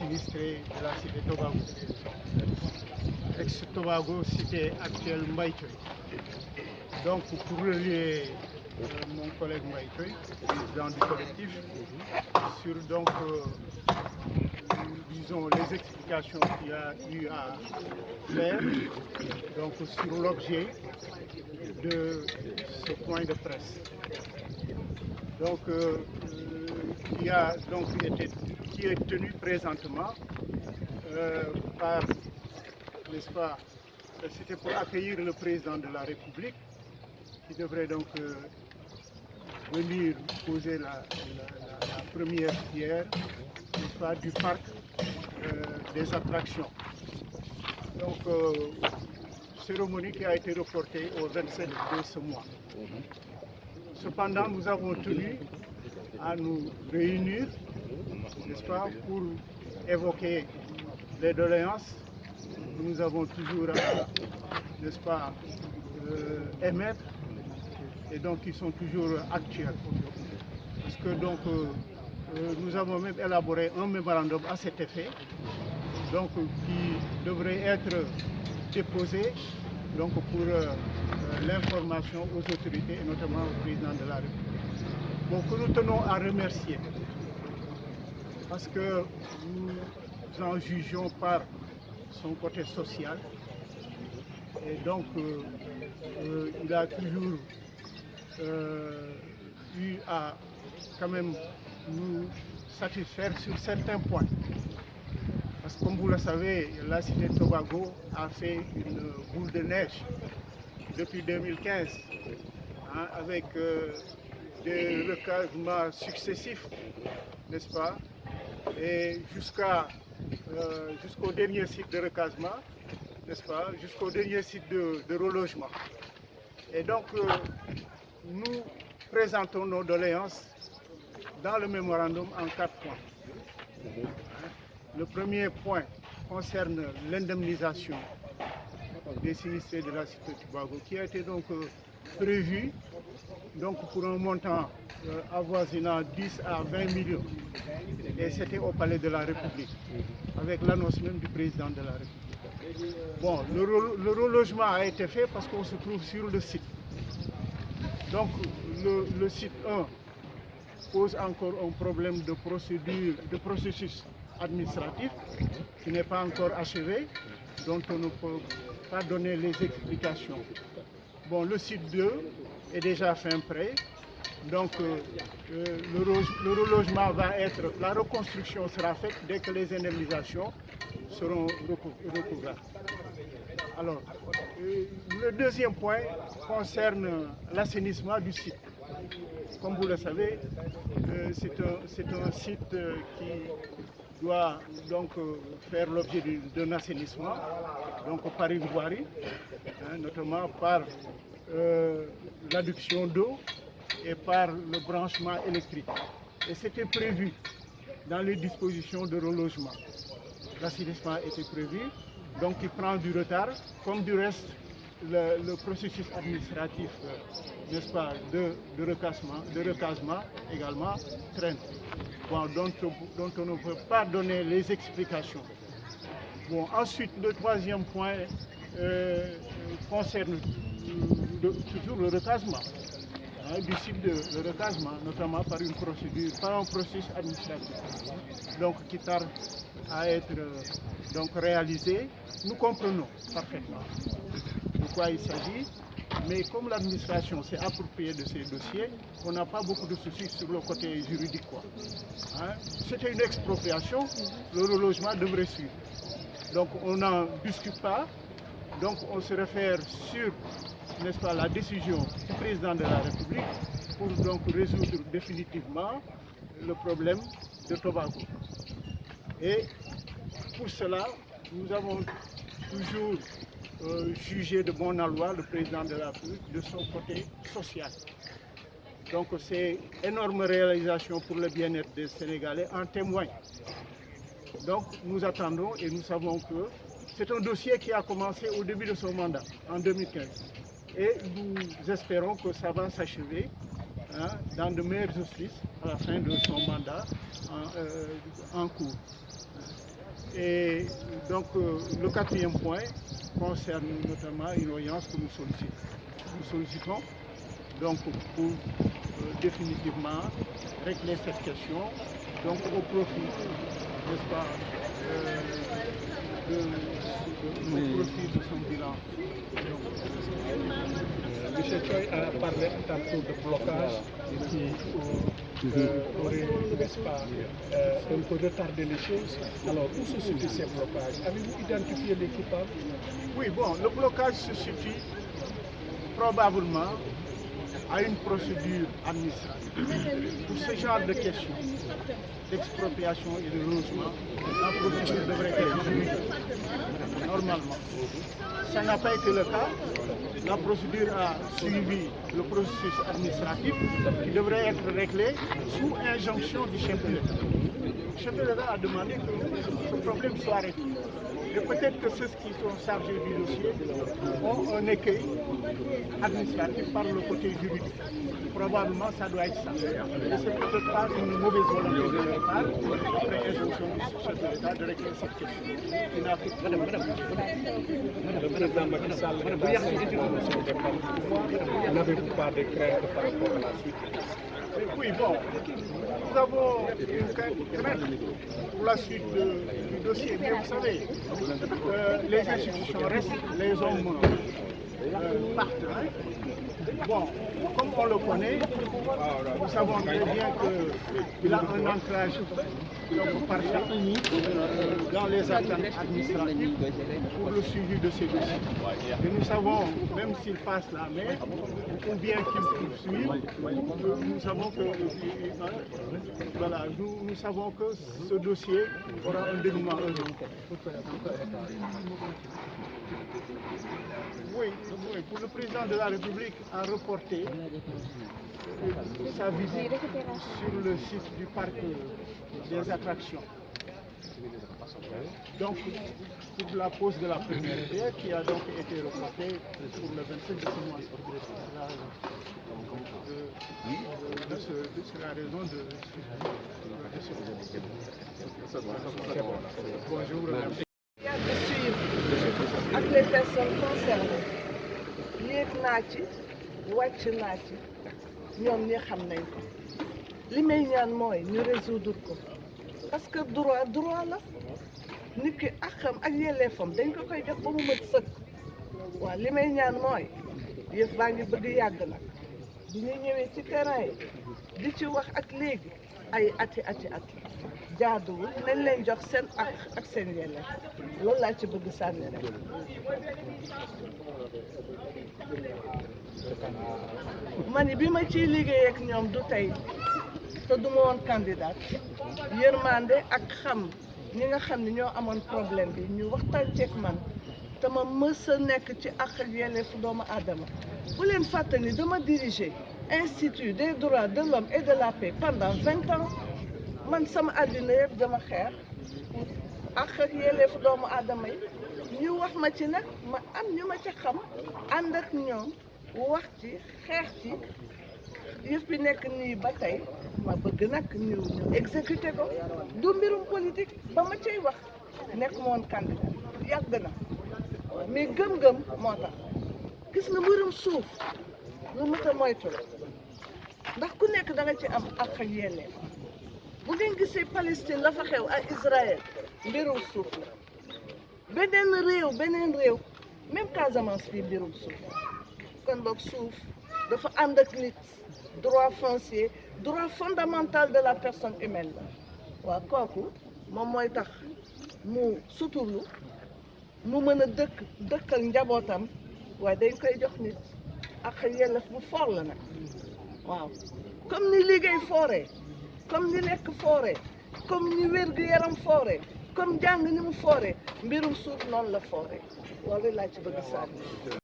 sinistrés de la cité Tobago. Ex-Tobago, cité actuelle Mbaïtoy. Donc pour relier mon collègue Mbaïtoy, président du collectif, sur donc disons les explications qu'il a eu à faire donc sur l'objet de ce point de presse. Donc qui est tenu présentement par, n'est-ce pas, c'était pour accueillir le président de la République qui devrait donc venir poser la première pierre, n'est-ce pas, du parc des attractions. Donc cérémonie qui a été reportée au 27 de ce mois. Cependant, nous avons tenu à nous réunir, n'est-ce pas, pour évoquer les doléances que nous avons toujours à, n'est-ce pas, émettre et donc qui sont toujours actuelles. Parce que donc nous avons même élaboré un mémorandum à cet effet, donc qui devrait être déposé donc pour l'information aux autorités et notamment au président de la République. Donc que nous tenons à remercier parce que nous en jugeons par son côté social et donc il a toujours eu à quand même nous satisfaire sur certains points. Parce que comme vous le savez, la cité de Tobago a fait une boule de neige depuis 2015 hein, avec des recasements successifs, n'est-ce pas, et jusqu'au dernier site de recasement, n'est-ce pas, jusqu'au dernier site de relogement. Et donc, nous présentons nos doléances dans le mémorandum en 4 points. Le premier point concerne l'indemnisation des sinistrés de la cité de Tobago qui a été donc prévu donc pour un montant avoisinant 10 à 20 millions. Et c'était au Palais de la République, avec l'annonce même du président de la République. Bon, le relogement a été fait parce qu'on se trouve sur le site. Donc le site 1 pose encore un problème de procédure, de processus administratif qui n'est pas encore achevé, dont on ne peut pas donner les explications. Bon, le site 2 est déjà fin prêt, donc le relogement va être, la reconstruction sera faite dès que les indemnisations seront recouvertes. Alors, le deuxième point concerne l'assainissement du site. Comme vous le savez, c'est un site qui doit donc faire l'objet d'un assainissement, donc par une voirie, hein, notamment par l'adduction d'eau et par le branchement électrique. Et c'était prévu dans les dispositions de relogement. L'assainissement était prévu, donc il prend du retard, comme du reste le processus administratif, n'est-ce pas, de recasement également traîne, bon, dont on ne peut pas donner les explications. Bon, ensuite, le troisième point concerne toujours le recasement, hein, du site de recasement, notamment par une procédure, par un processus administratif, donc qui tarde à être donc réalisé. Nous comprenons parfaitement de quoi il s'agit, mais comme l'administration s'est appropriée de ces dossiers, on n'a pas beaucoup de soucis sur le côté juridique, quoi. Hein? C'était une expropriation, le relogement devrait suivre. Donc on n'en discute pas, donc on se réfère sur, n'est-ce pas, la décision du président de la République pour donc résoudre définitivement le problème de Tobago. Et pour cela, nous avons toujours jugé de bon aloi le président de la République de son côté social. Donc ces énormes réalisations pour le bien-être des Sénégalais en témoignent. Donc nous attendons et nous savons que c'est un dossier qui a commencé au début de son mandat, en 2015. Et nous espérons que ça va s'achever hein, dans de meilleurs auspices à la fin de son mandat en cours. Et donc le quatrième point concerne notamment une audience que nous sollicitons donc pour définitivement régler cette question, donc au profit, n'est-ce pas, au profit de son bilan. Monsieur Choi a parlé tantôt de blocage qui aurait, n'est-ce pas, un peu retardé les choses. Alors, où se situent ces blocages? Avez-vous identifié les coupables? Oui, bon, le blocage se situe probablement à une procédure administrative. Pour ce genre de questions d'expropriation et de logement, la procédure devrait être juridique, normalement. Ça n'a pas été le cas. La procédure a suivi le processus administratif qui devrait être réglé sous injonction du chef de l'État. Le chef de l'État a demandé que ce problème soit réglé. Et peut-être que ceux qui sont chargés du dossier ont un écueil administratif par le côté juridique. Probablement, ça doit être ça. Et c'est peut-être pas une mauvaise volonté de leur part, après injonction du chef de l'État, de régler cette question. Il n'a que... Le président Macky Sall est à 5 promotions de par le pouvoir. N'avez-vous pas de crainte par rapport à la suite? Oui, bon, nous avons une crainte pour la suite du dossier, mais vous savez, les institutions restent, les hommes partent. Hein. Bon, comme on le connaît, nous savons très bien qu'il a un ancrage parfait dans les attentes administratives pour le suivi de ces dossiers. Et nous savons, même s'il passe la main, ou bien qu'il poursuit, nous savons que, voilà, nous savons que ce dossier aura un dénouement heureux. Oui, pour le président de la République a reporté sa visite sur le site du parc des attractions. Donc, pour la pose de la première pierre qui a donc été reportée pour le 27 de ce mois. C'est la raison de ce. Bon, je vous remercie. Ak les personnes concernées yéeg naa ci wàcc naa ci ñoom ñi xam nañ ko li may ñaan mooy ñu résoudre ko parce que droit la nit ki akam ak yelleefam dañ ko koy jox ba mu mat sëkk waaw li may ñaan mooy yëf baa ngi bëgg yàgg nag bi ñu ñëwee ci terrain yi di ci wax ak léegi ay ati jaaduwul nañ leen jox seen ak seen yelleef loolu laa ci bëgg sànni rek. mani bi ma ciy liggéey ak ñoom du tey te du ma woon candidat yërmande ak xam ñi nga xam ne ñoo amoon problème bi ñu waxtaan ceeg man te ma mës a nekk ci ak yelleefu doomu aadama bu leen fàtte ni dama diriger Institut des droits de l'homme et de la paix pendant 20 ans. Man sama àddina yëpp dama xeex ak yelleefu doomu aadama yi ñu wax ma ci nag ma am ñu ma ci xam ànd ak ñoom wax ci xeex ci yëf bi nekk nii ba tey ma bëgg nag ñu exécuté ko du mbirum politique ba ma ciy wax nekk moon candidat yàgg na mais gëm-gëm moo tax gis nga mbirum suuf lu mat a moytu ndax ku nekk da nga ci am ak yelleef bu ngeen gisee Palestine la fa xew ak Israël mbirum suuf la beneen réew même Casamance fii mbirum suuf kon boog suuf dafa ànd ak nit droit foncier droit fondamental de la personne humaine la waaw kooku moom mooy tax mu suturlu mu mën a dëkkal njabootam waaye dañ koy jox nit ak yelleef bu foor la nag waaw comme ni liggéey fooree comme ni lekk fooree comme ni wér-gu-yaram fooree comme jàng ni mu fooree mbirum suuf noonu la fooree loolu laa ci bëgg sànni